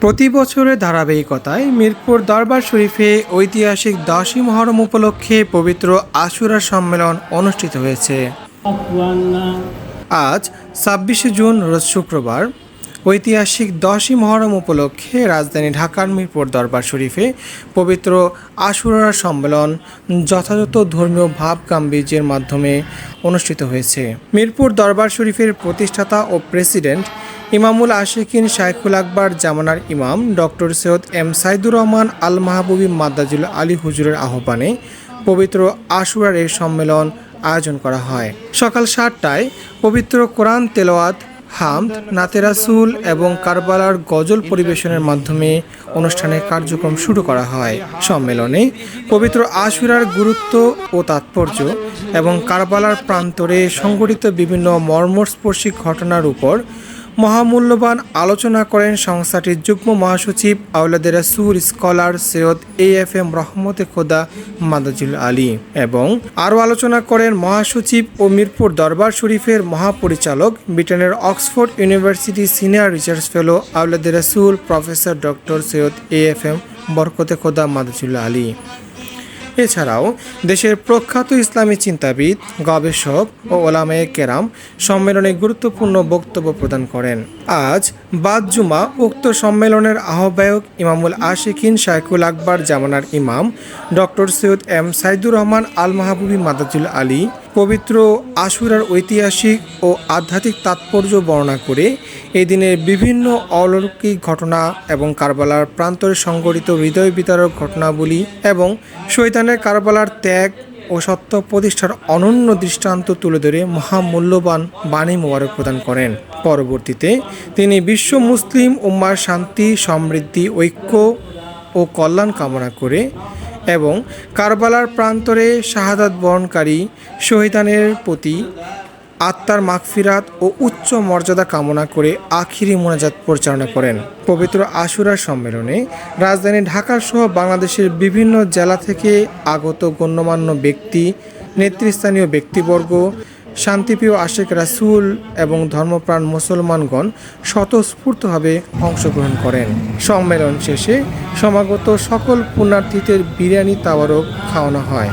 প্রতি বছরের ধারাবাহিকতায় মিরপুর দরবার শরীফে ঐতিহাসিক 10ই মুহররম উপলক্ষে পবিত্র আশুরা সম্মেলন অনুষ্ঠিত হয়েছে। আজ 26শে জুন রোজ শুক্রবার ঐতিহাসিক 10ই মুহররম উপলক্ষে রাজধানী ঢাকার মিরপুর দরবার শরীফে পবিত্র আশুরা সম্মেলন যথাযথ ধর্মীয় ভাব গাম্ভীর্যের মাধ্যমে অনুষ্ঠিত হয়েছে। মিরপুর দরবার শরীফের প্রতিষ্ঠাতা ও প্রেসিডেন্ট ইমামুল আশিকিন শাইখুল আকবর জামানার ইমাম ডক্টর সৈয়দ এম সাইদুর রহমান আল মাহবুবী মাদ্দাজিল আলী হুজুরের আহ্বানে পবিত্র আশুরার এই সম্মেলন আয়োজন করা হয়। সকাল 7টায় পবিত্র কোরআন তেলাওয়াত, হামদ, নাতে রাসূল এবং কারবালার গজল পরিবেশনের মাধ্যমে অনুষ্ঠানের কার্যক্রম শুরু করা হয়। সম্মেলনে পবিত্র আশুরার গুরুত্ব ও তাৎপর্য এবং কারবালার প্রান্তরে সংঘটিত বিভিন্ন মর্মস্পর্শী ঘটনার উপর মহামূল্যবান আলোচনা করেন সংস্থাটির যুগ্ম মহাসচিব আওলাদে রাসূল স্কলার সৈয়দ AFM রহমতে খোদা মাদাজিল আলী এবং আরও আলোচনা করেন মহাসচিব ও মিরপুর দরবার শরীফের মহাপরিচালক ব্রিটেনের Oxford University senior research fellow আওলাদে রাসূল প্রফেসর ডক্টর সৈয়দ AFM বরকতে খোদা মাদাজিল আলী। এছাড়াও দেশের প্রখ্যাত ইসলামী চিন্তাবিদ, গবেষক ও ওলামায়ে কেরাম সম্মেলনে গুরুত্বপূর্ণ বক্তব্য প্রদান করেন। আজ বাদ জুমা উক্ত সম্মেলনের আহ্বায়ক ইমামুল আশিকিন শাইখুল আকবর জামানার ইমাম ডক্টর সৈয়দ এম সাইদুর রহমান আল মাহবুবী মাদ্দাজিল আলী পবিত্র আশুরার ঐতিহাসিক ও আধ্যাত্মিক তাৎপর্য বর্ণনা করে এই দিনের বিভিন্ন অলৌকিক ঘটনা এবং কারবালার প্রান্তরে সংঘটিত হৃদয় বিতারক ঘটনাবলী এবং শয়তানের কারবালার ত্যাগ ও সত্য প্রতিষ্ঠার অনন্য দৃষ্টান্ত তুলে ধরে মহামূল্যবান বাণী মোবারক প্রদান করেন। পরবর্তীতে তিনি বিশ্ব মুসলিম উম্মার শান্তি, সমৃদ্ধি, ঐক্য ও কল্যাণ কামনা করে এবং কারবালার প্রান্তরে শাহাদাত বরণকারী শহীদানের প্রতি আত্মার মাগফিরাত ও উচ্চ মর্যাদা কামনা করে আখিরি মোনাজাত পরিচালনা করেন। পবিত্র আশুরা সম্মেলনে রাজধানী ঢাকা সহ বাংলাদেশের বিভিন্ন জেলা থেকে আগত গণ্যমান্য ব্যক্তি, নেতৃস্থানীয় ব্যক্তিবর্গ, শান্তিপ্রিয় আশিক রাসূল এবং ধর্মপ্রাণ মুসলমানগণ স্বতঃস্ফূর্তভাবে অংশগ্রহণ করেন। সম্মেলন শেষে সমাগত সকল পুণ্যার্থীদের বিরিয়ানি তাওয়ারক খাওয়ানো হয়।